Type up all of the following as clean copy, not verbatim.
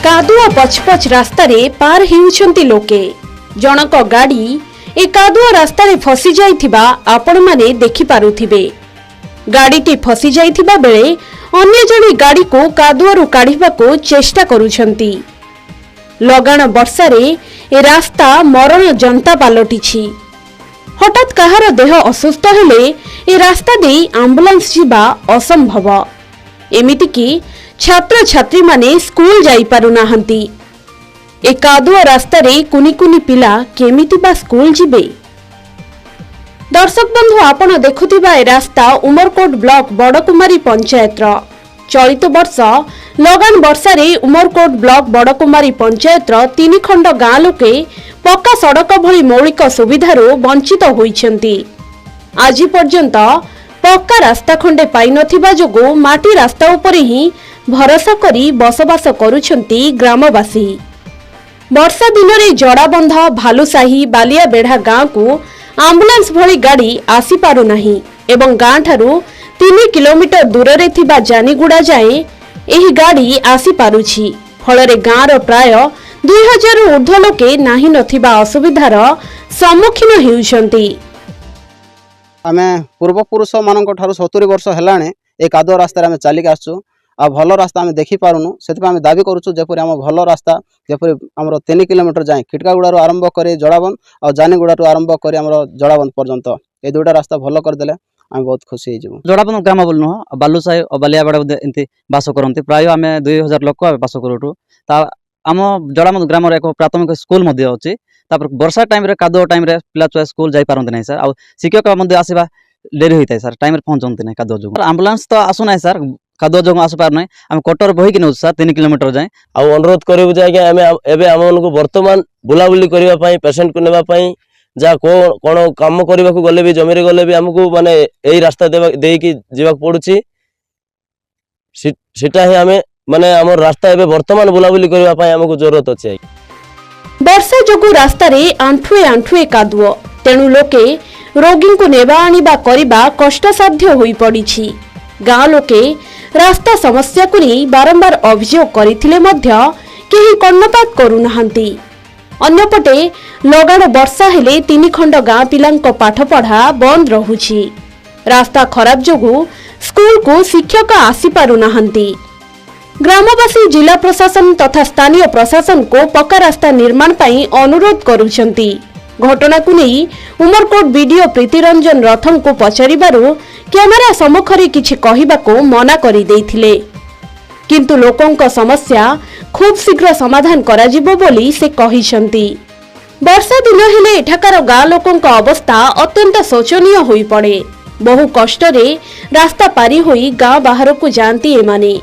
कादुआ पचपच रास्तार पार हेउछंती लोके जनक गाड़ी ए कादुआ रास्तार फसी जाइथिबा आपण माने देखि पारुथिबे। गाड़ीटी फसी जाइथिबा बेले अन्य जणी गाड़ी को कादुआरु काढिबाको चेष्टा करूछंती। लगाण वर्षारे ए रास्ता मरण जनता पालटिछि। हठात कहार देह असुस्थ हेले ए रास्ता देई एम्बुलेंस जीवा असंभव। एमिति कि छात्र छात्री माने स्कूल जाई पारु नाहंती। ए कादुआ रास्ता रे कुनी कुनी पिला केमिति बा स्कूल जिबे। दर्शक बंधु आपण देखुथिबा ए रास्ता उमरकोट ब्लॉक बड़कुमारी पंचायत रो। चलित वर्ष लगान वर्षा रे उमरकोट ब्लॉक बड़कुमारी पंचायत रो 3 खंड गाँ लोके पक्का सड़क भली मौलिक सुविधारो वंचित होइछंती। आज पर्यंत पक्का रास्ता खंडे पाई नथिबा जोगो माटी रास्ता उपरे ही भरोसा करी बसवास करुछंती ग्रामवासी। वर्षा दिन रे जड़ाबंध भालुसाही बालिया बेढ़ा गाँ को एम्बुलेंस भली गाड़ी आसी पारु नाही एवं गाँ ठारू 3 किलोमीटर दूर रे थिबा जानीगुड़ा जाए एही गाड़ी आसी पारुछि। फलरे गाँ रो प्राय 2000 ऊर्ध्व लोके नाही नथिबा असुविधार सम्मुखीन हेउछंती। आमे पूर्वपुरुष मानक ठारू 70 वर्ष हेलाने ए कादुआ रास्ता आमे चलिक आसछु। आ भल रास्ता आमे देखि पारुनु सेति आमे दाबी करूछु जेपरि आम भल रास्ता जेपरि हमर 3 किलोमीटर जाए खिटकागुड़ा रो आरंभ करे जड़ाबंद और जानीगुड़ा रो आरंभ करे हमर जड़ाबंद पर्यंत ए दुटा रास्ता भल कर देले आमे बहुत खुशी हे जबो। जड़ाबंद ग्राम बोल न बालुसाई और बालियाबड़ा एंती बास करंती प्राय आमे 2000 लोक बास करूटु। ता आम जड़ाबंद ग्राम रे एक प्राथमिक स्कूल मध्ये अछि। तापर वर्षा टाइम रे कादुआ टाइम रे पिला छुआ स्कूल जाई पारंती नै सर। आ शिक्षक मध्ये आसीबा देरी होइतै सर टाइम रे पहुंचंती नै कादुआ जो। एम्बुलेंस तो आसु नै सर कादुआ जो आसु पार नै हम कोटर बही कि नै सर 3 किलोमीटर जाए। आ अनुरोध करिबु जे कि एमे एबे हमनको वर्तमान बुलाबुली करिवा पई पेशेंट को नेबा पई जा कोन काम करबा को गले भी जमीरे गले भी हमको माने एही रास्ता देई कि जीवा पड़ुछि। सेटा ही हमें माने हमर रास्ता एबे वर्तमान बुलाबुली करिवा पई हमको जरूरत अछि। वर्षा जोगु रास्ता रे आंठुए आंठुए कादुआ तेणु लोके रोगी को नेबा आनिबा करिबा कष्टसाध्य होई पड़िछि। गाँ लोके रास्ता समस्या को नहीं बारंबार अभियोग करथिले मध्य केही कर्णपात करू नाहंती। अन्यपटे लगाण वर्षा हेले 3 खंड गाँ पिलांक पाठ पढ़ा बंद रहुछि। रास्ता खराब जोगु स्कूल को शिक्षक आसी पारु नाहंती। ग्रामवासी जिला प्रशासन तथा स्थानीय प्रशासन को पक्का रास्ता निर्माण पई अनुरोध करुछंती। घटना को नहीं उमरकोट वीडियो प्रीतिरंजन रथम को पचारिबारु कैमेरा सम्मुखरे किछि कहिबाको मना करि देइथिले। किंतु लोकंक समस्या खूब शीघ्र समाधान कराजिबो बोली से कहिसंती। वर्षा दिन हेले एठाकार गाँ लोकंक अवस्था अत्यंत शोचनीय होई पड़े। बहु कष्टरे रास्ता पारी होई गाँ बाहर को जानती एमाने।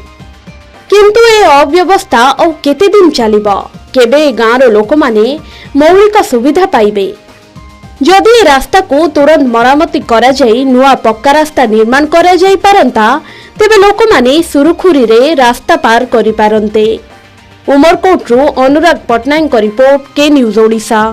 किंतु ए अव्यवस्था और केते दिन चलिबो केबे गाँ रो लोक माने मौलिक सुविधा पाइबे। जदि रास्ता को तुरंत मरामती करा जाई नुआ पक्का रास्ता निर्माण करा जाई पारंता तेबे लोक माने सुरुखुरी रे रास्ता पार करि पारंते। उमरकोट रो अनुराग पटनायक रिपोर्ट के न्यूज ओडिशा।